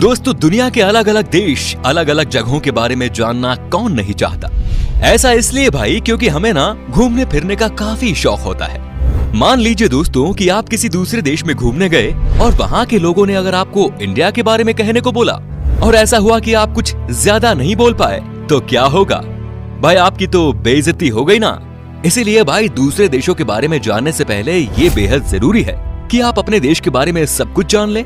दोस्तों, दुनिया के अलग अलग देश, अलग अलग जगहों के बारे में जानना कौन नहीं चाहता। ऐसा इसलिए भाई क्योंकि हमें ना घूमने फिरने का काफी शौक होता है। मान लीजिए दोस्तों कि आप किसी दूसरे देश में घूमने गए और वहाँ के लोगों ने अगर आपको इंडिया के बारे में कहने को बोला और ऐसा हुआ कि आप कुछ ज्यादा नहीं बोल पाए, तो क्या होगा भाई? आपकी तो बेइज्जती हो गई ना। इसीलिए भाई दूसरे देशों के बारे में जानने से पहले ये बेहद जरूरी है कि आप अपने देश के बारे में सब कुछ जान लें।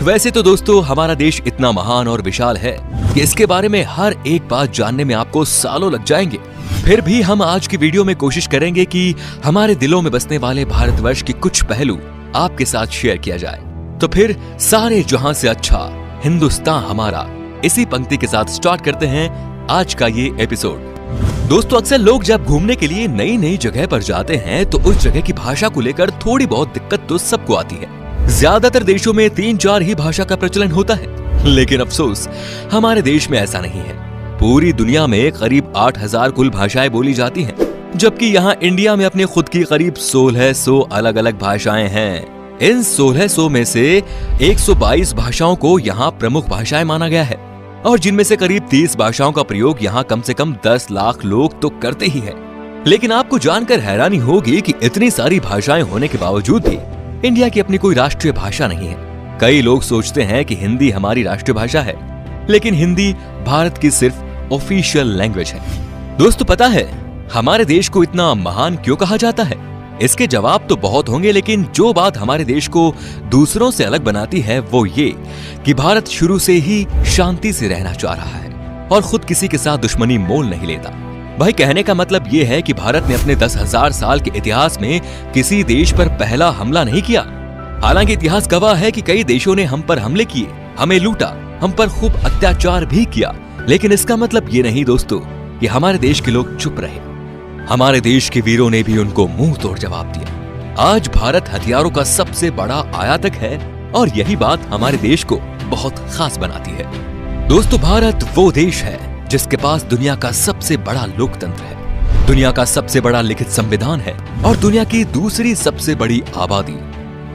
वैसे तो दोस्तों हमारा देश इतना महान और विशाल है कि इसके बारे में हर एक बात जानने में आपको सालों लग जाएंगे। फिर भी हम आज की वीडियो में कोशिश करेंगे कि हमारे दिलों में बसने वाले भारतवर्ष के कुछ पहलू आपके साथ शेयर किया जाए। तो फिर सारे जहां से अच्छा हिंदुस्तान हमारा, इसी पंक्ति के साथ स्टार्ट करते हैं आज का ये एपिसोड। दोस्तों, अक्सर लोग जब घूमने के लिए नई नई जगह पर जाते हैं तो उस जगह की भाषा को लेकर थोड़ी बहुत दिक्कत तो सबको आती है। ज्यादातर देशों में 3-4 ही भाषा का प्रचलन होता है, लेकिन अफसोस हमारे देश में ऐसा नहीं है। पूरी दुनिया में करीब 8000 कुल भाषाएं बोली जाती हैं, जबकि यहाँ इंडिया में अपने खुद की करीब 1600 अलग अलग भाषाएं हैं। इन 1600 में से 122 भाषाओं को यहाँ प्रमुख भाषाएं माना गया है और जिनमें से करीब 30 भाषाओं का प्रयोग यहाँ कम से कम 10 लाख लोग तो करते ही हैं। लेकिन आपको जानकर हैरानी होगी कि इतनी सारी भाषाएं होने के बावजूद भी इंडिया की अपनी कोई राष्ट्रीय भाषा नहीं है। कई लोग सोचते हैं कि हिंदी हमारी राष्ट्रीय भाषा है, लेकिन हिंदी भारत की सिर्फ ऑफिशियल लैंग्वेज है। दोस्तों, पता है हमारे देश को इतना महान क्यों कहा जाता है? इसके जवाब तो बहुत होंगे, लेकिन जो बात हमारे देश को दूसरों से अलग बनाती है वो ये कि भारत शुरू से ही शांति से रहना चाह रहा है और खुद किसी के साथ दुश्मनी मोल नहीं लेता। भाई, कहने का मतलब ये है कि भारत ने अपने 10,000 साल के इतिहास में किसी देश पर पहला हमला नहीं किया। हालांकि इतिहास गवाह है कि कई देशों ने हम पर हमले किए, हमें लूटा, हम पर खूब अत्याचार भी किया, लेकिन इसका मतलब ये नहीं दोस्तों कि हमारे देश के लोग चुप रहे। हमारे देश के वीरों ने भी उनको मुंह तोड़ जवाब दिया। आज भारत हथियारों का सबसे बड़ा आयातक है और यही बात हमारे देश को बहुत खास बनाती है। दोस्तों, भारत वो देश है जिसके पास दुनिया का सबसे बड़ा लोकतंत्र है, दुनिया का सबसे बड़ा लिखित संविधान है और दुनिया की दूसरी सबसे बड़ी आबादी।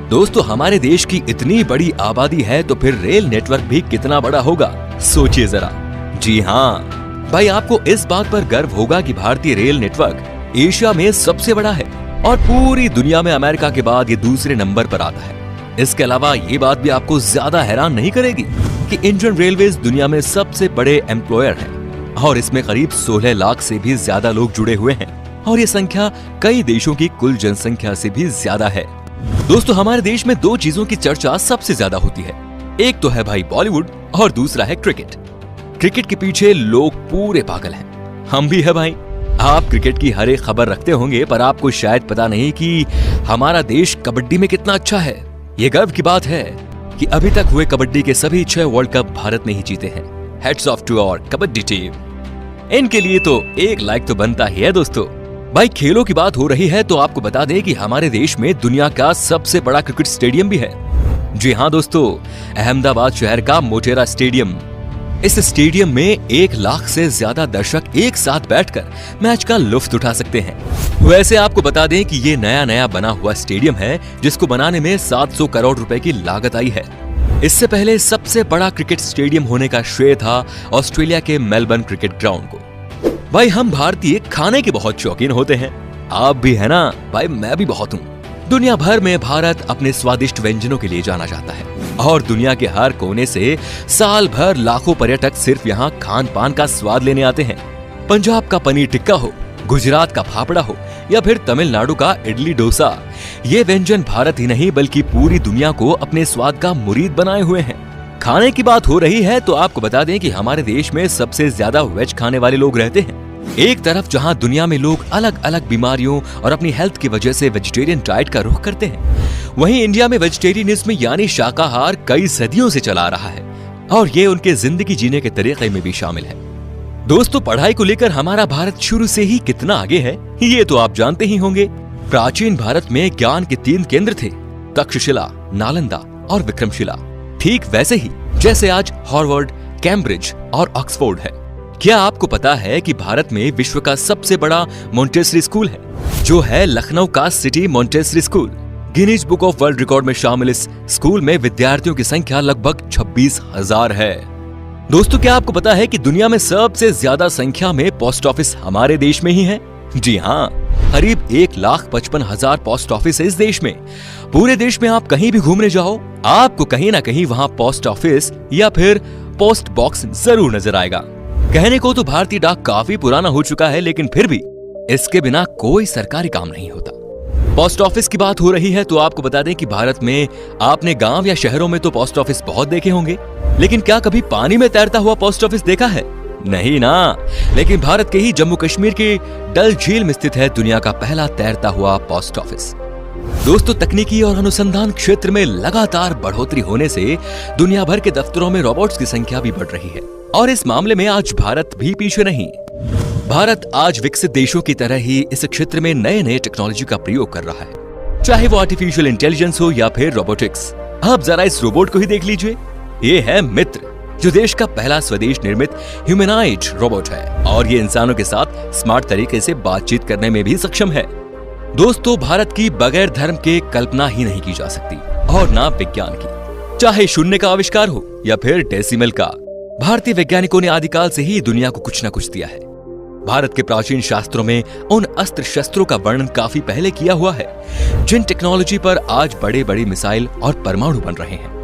दोस्तों, हमारे देश की इतनी बड़ी आबादी है तो फिर रेल नेटवर्क भी कितना बड़ा होगा, सोचिए जरा। जी हाँ भाई, आपको इस बात पर गर्व होगा कि भारतीय रेल नेटवर्क एशिया में सबसे बड़ा है और पूरी दुनिया में अमेरिका के बाद ये दूसरे नंबर पर आता है। इसके अलावा ये बात भी आपको ज्यादा हैरान नहीं करेगी कि इंडियन रेलवेज दुनिया में सबसे बड़े एम्प्लॉयर है और इसमें करीब 16 लाख से भी ज्यादा लोग जुड़े हुए हैं और ये संख्या कई देशों की कुल जनसंख्या से भी ज्यादा है। दोस्तों, हमारे देश में 2 चीजों की चर्चा सबसे ज्यादा होती है। एक तो है भाई बॉलीवुड और दूसरा है क्रिकेट। क्रिकेट के पीछे लोग पूरे पागल हैं, हम भी है भाई। आप क्रिकेट की हर एक खबर रखते होंगे, पर आपको शायद पता नहीं कि हमारा देश कबड्डी में कितना अच्छा है। ये गर्व की बात है कि अभी तक हुए कबड्डी के सभी 6 वर्ल्ड कप भारत ने ही जीते हैं। Heads off to our kabaddi team. इनके लिए तो एक लाइक तो बनता ही है। दोस्तों, भाई खेलों की बात हो रही है तो आपको बता दें कि हमारे देश में दुनिया का सबसे बड़ा क्रिकेट स्टेडियम भी है। जी हाँ दोस्तों, अहमदाबाद शहर का मोटेरा स्टेडियम। इस स्टेडियम में 1 लाख से ज्यादा दर्शक एक साथ बैठकर मैच का लुत्फ उठा सकते हैं। वैसे आपको बता दें कि ये नया बना हुआ स्टेडियम है जिसको बनाने में 700 करोड़ रुपए की लागत आई है। इससे पहले सबसे बड़ा क्रिकेट स्टेडियम होने का श्रेय था ऑस्ट्रेलिया के मेलबर्न क्रिकेट ग्राउंड को। भाई, हम भारतीय खाने के बहुत शौकीन होते हैं, आप भी है ना? भाई, मैं भी बहुत हूँ। दुनिया भर में भारत अपने स्वादिष्ट व्यंजनों के लिए जाना जाता है और दुनिया के हर कोने से साल भर लाखों पर्यटक सिर्फ यहाँ खान पान का स्वाद लेने आते हैं। पंजाब का पनीर टिक्का हो, गुजरात का फाफड़ा हो या फिर तमिलनाडु का इडली डोसा, ये व्यंजन भारत ही नहीं बल्कि पूरी दुनिया को अपने स्वाद का मुरीद बनाए हुए हैं। खाने की बात हो रही है तो आपको बता दें कि हमारे देश में सबसे ज्यादा वेज खाने वाले लोग रहते हैं। एक तरफ जहां दुनिया में लोग अलग अलग बीमारियों और अपनी हेल्थ की वजह से वेजिटेरियन डाइट का रुख करते हैं, वहीं इंडिया में वेजिटेरियनिज्म यानी शाकाहार कई सदियों से चला आ रहा है और ये उनके जिंदगी जीने के तरीके में भी शामिल है। दोस्तों, पढ़ाई को लेकर हमारा भारत शुरू से ही कितना आगे है ये तो आप जानते ही होंगे। प्राचीन भारत में ज्ञान के 3 केंद्र थे, तक्षशिला, नालंदा और विक्रमशिला। ठीक वैसे ही जैसे आज हार्वर्ड, कैम्ब्रिज और ऑक्सफोर्ड है। क्या आपको पता है कि भारत में विश्व का सबसे बड़ा मॉन्टेसरी स्कूल है, जो है लखनऊ का city Montessori school. Guinness book of world record में शामिल इस स्कूल में विद्यार्थियों की संख्या लगभग 26,000 है। दोस्तों, क्या आपको पता है कि दुनिया में सबसे ज्यादा संख्या में पोस्ट ऑफिस हमारे देश में ही है? जी हाँ, करीब 1,55,000 पोस्ट ऑफिस है इस देश में। पूरे देश में आप कहीं भी घूमने जाओ, आपको कहीं ना कहीं वहां पोस्ट ऑफिस या फिर पोस्ट बॉक्स जरूर नजर आएगा। कहने को तो भारतीय डाक काफी पुराना हो चुका है, लेकिन फिर भी इसके बिना कोई सरकारी काम नहीं होता। पोस्ट ऑफिस की बात हो रही है तो आपको बता दें कि भारत में आपने गांव या शहरों में तो पोस्ट ऑफिस बहुत देखे होंगे, लेकिन क्या कभी पानी में तैरता हुआ पोस्ट ऑफिस देखा है? नहीं ना। लेकिन भारत के ही जम्मू कश्मीर के डल झील में स्थित है दुनिया का पहला तैरता हुआ पोस्ट ऑफिस। दोस्तों, तकनीकी और अनुसंधान क्षेत्र में लगातार बढ़ोतरी होने से दुनिया भर के दफ्तरों में रोबोट्स की संख्या भी बढ़ रही है और इस मामले में आज भारत भी पीछे नहीं। भारत आज विकसित देशों की तरह ही इस क्षेत्र में नए नए टेक्नोलॉजी का प्रयोग कर रहा है, चाहे वो आर्टिफिशियल इंटेलिजेंस हो या फिर रोबोटिक्स। आप जरा इस रोबोट को ही देख लीजिए। ये है मित्र, जो देश का पहला स्वदेश निर्मित ह्यूमनॉइड रोबोट है और ये इंसानों के साथ स्मार्ट तरीके से बातचीत करने में भी सक्षम है। दोस्तों, भारत की बगैर धर्म के कल्पना ही नहीं की जा सकती और ना विज्ञान की। चाहे शून्य का आविष्कार हो या फिर डेसिमल का, भारतीय वैज्ञानिकों ने आदिकाल से ही दुनिया को कुछ न कुछ दिया है। भारत के प्राचीन शास्त्रों में उन अस्त्र शस्त्रों का वर्णन काफी पहले किया हुआ है, जिन टेक्नोलॉजी पर आज बड़े बड़े मिसाइल और परमाणु बन रहे हैं।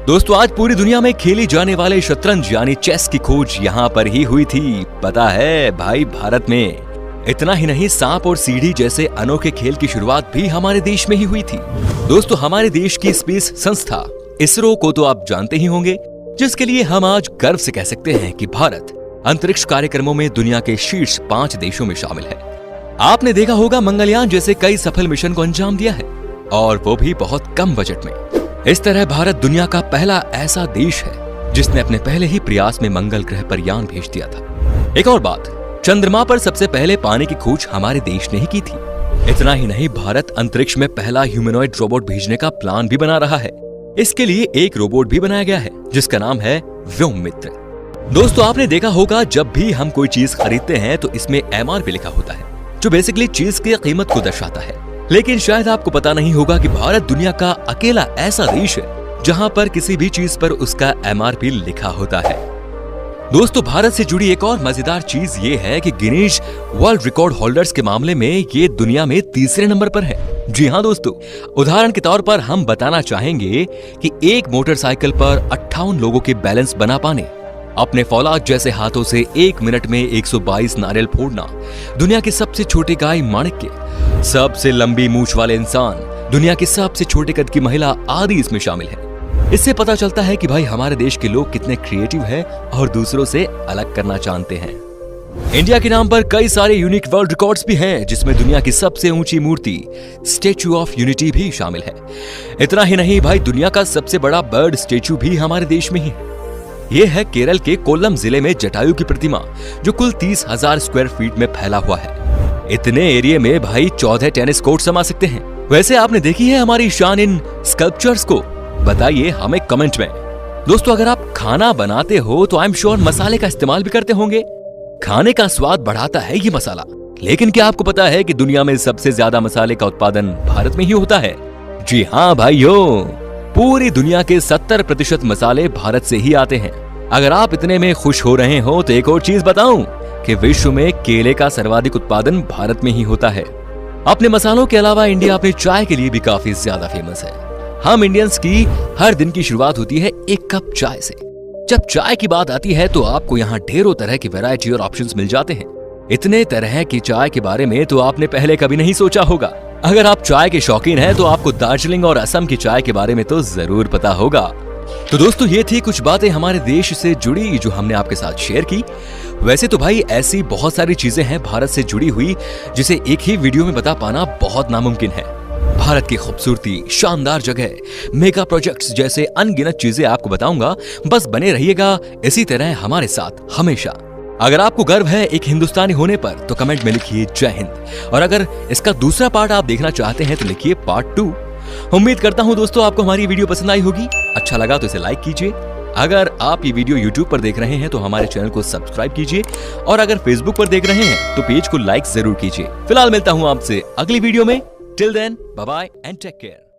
दोस्तों, आज पूरी दुनिया में खेली जाने वाले शतरंज यानी चेस की खोज यहाँ पर ही हुई थी। पता है भाई, भारत में। इतना ही नहीं, सांप और सीढ़ी जैसे अनोखे खेल की शुरुआत भी हमारे देश में ही हुई थी। दोस्तों, हमारे देश की स्पेस संस्था इसरो को तो आप जानते ही होंगे, जिसके लिए हम आज गर्व से कह सकते हैं कि भारत अंतरिक्ष कार्यक्रमों में दुनिया के शीर्ष 5 देशों में शामिल है। आपने देखा होगा, मंगलयान जैसे कई सफल मिशन को अंजाम दिया है और वो भी बहुत कम बजट में। इस तरह भारत दुनिया का पहला ऐसा देश है जिसने अपने पहले ही प्रयास में मंगल ग्रह पर यान भेज दिया था। एक और बात, चंद्रमा पर सबसे पहले पानी की खोज हमारे देश ने ही की थी। इतना ही नहीं, भारत अंतरिक्ष में पहला ह्यूमनॉइड रोबोट भेजने का प्लान भी बना रहा है। इसके लिए एक रोबोट भी बनाया गया है जिसका नाम है व्योममित्र। दोस्तों, आपने देखा होगा, जब भी हम कोई चीज खरीदते हैं तो इसमें MRP लिखा होता है, जो बेसिकली चीज की कीमत को दर्शाता है। लेकिन शायद आपको पता नहीं होगा कि भारत दुनिया का अकेला ऐसा देश है जहां पर किसी भी चीज पर उसका MRP लिखा होता है। दोस्तों, भारत से जुड़ी एक और मजेदार चीज ये है कि गिनीज वर्ल्ड रिकॉर्ड होल्डर्स के मामले में ये दुनिया में तीसरे नंबर पर है। जी हाँ दोस्तों, उदाहरण के तौर पर हम बताना चाहेंगे कि एक मोटरसाइकिल पर 58 लोगों के बैलेंस बना पाने, अपने फौलाद जैसे हाथों से 1 मिनट में 122 नारियल फोड़ना, दुनिया की सबसे छोटी गाय माणिक्य, सबसे लंबी मूंछ वाले इंसान, दुनिया की सबसे छोटे कद की महिला आदि इसमें शामिल है। इससे पता चलता है कि भाई हमारे देश के लोग कितने क्रिएटिव हैं और दूसरों से अलग करना जानते हैं। इंडिया के नाम पर कई सारे यूनिक वर्ल्ड रिकॉर्ड्स भी हैं, जिसमें दुनिया की सबसे ऊंची मूर्ति स्टैच्यू ऑफ यूनिटी भी शामिल है। इतना ही नहीं भाई, दुनिया का सबसे बड़ा बर्ड स्टैच्यू भी हमारे देश में ही है। ये है केरल के कोल्लम जिले में जटायु की प्रतिमा, जो कुल 30,000 स्क्वायर फीट में फैला हुआ है। इतने एरिया में भाई 14 टेनिस कोर्ट समा सकते हैं। वैसे आपने देखी है हमारी शान इन स्कल्पचर्स को? बताइए हमें कमेंट में। दोस्तों, अगर आप खाना बनाते हो तो आई एम श्योर मसाले का इस्तेमाल भी करते होंगे। खाने का स्वाद बढ़ाता है ये मसाला, लेकिन क्या आपको पता है कि दुनिया में सबसे ज्यादा मसाले का उत्पादन भारत में ही होता है? जी हाँ भाइयों, पूरी दुनिया के 70% मसाले भारत से ही आते हैं। अगर आप इतने में खुश हो रहे हो तो एक और चीज बताऊं कि विश्व में केले का सर्वाधिक उत्पादन भारत में ही होता है। अपने मसालों के अलावा इंडिया अपने चाय के लिए भी काफी ज्यादा फेमस है। हम इंडियंस की हर दिन की शुरुआत होती है एक कप चाय से। जब चाय की बात आती है तो आपको यहाँ ढेरों तरह की वैरायटी और ऑप्शंस मिल जाते हैं। इतने तरह की चाय के बारे में तो आपने पहले कभी नहीं सोचा होगा। अगर आप चाय के शौकीन हैं तो आपको दार्जिलिंग और असम की चाय के बारे में तो जरूर पता होगा। तो दोस्तों, ये थी कुछ बातें हमारे देश से जुड़ी जो हमने आपके साथ शेयर की। वैसे तो भाई ऐसी बहुत सारी चीजें हैं भारत से जुड़ी हुई जिसे एक ही वीडियो में बता पाना बहुत नामुमकिन है। भारत की खूबसूरती, शानदार जगह, मेगा प्रोजेक्ट्स जैसे अनगिनत चीजें आपको बताऊंगा। बस बने रहिएगा इसी तरह हमारे साथ हमेशा। अगर आपको गर्व है एक हिंदुस्तानी होने पर तो कमेंट में लिखिए जय हिंद, और अगर इसका दूसरा पार्ट आप देखना चाहते हैं तो लिखिए पार्ट 2। उम्मीद करता हूं दोस्तों आपको हमारी वीडियो पसंद आई होगी। अच्छा लगा तो इसे लाइक कीजिए। अगर आप ये वीडियो YouTube पर देख रहे हैं तो हमारे चैनल को सब्सक्राइब कीजिए, और अगर Facebook पर देख रहे हैं तो पेज को लाइक जरूर कीजिए। फिलहाल मिलता हूं आपसे अगली वीडियो में। Till then, bye bye and take care.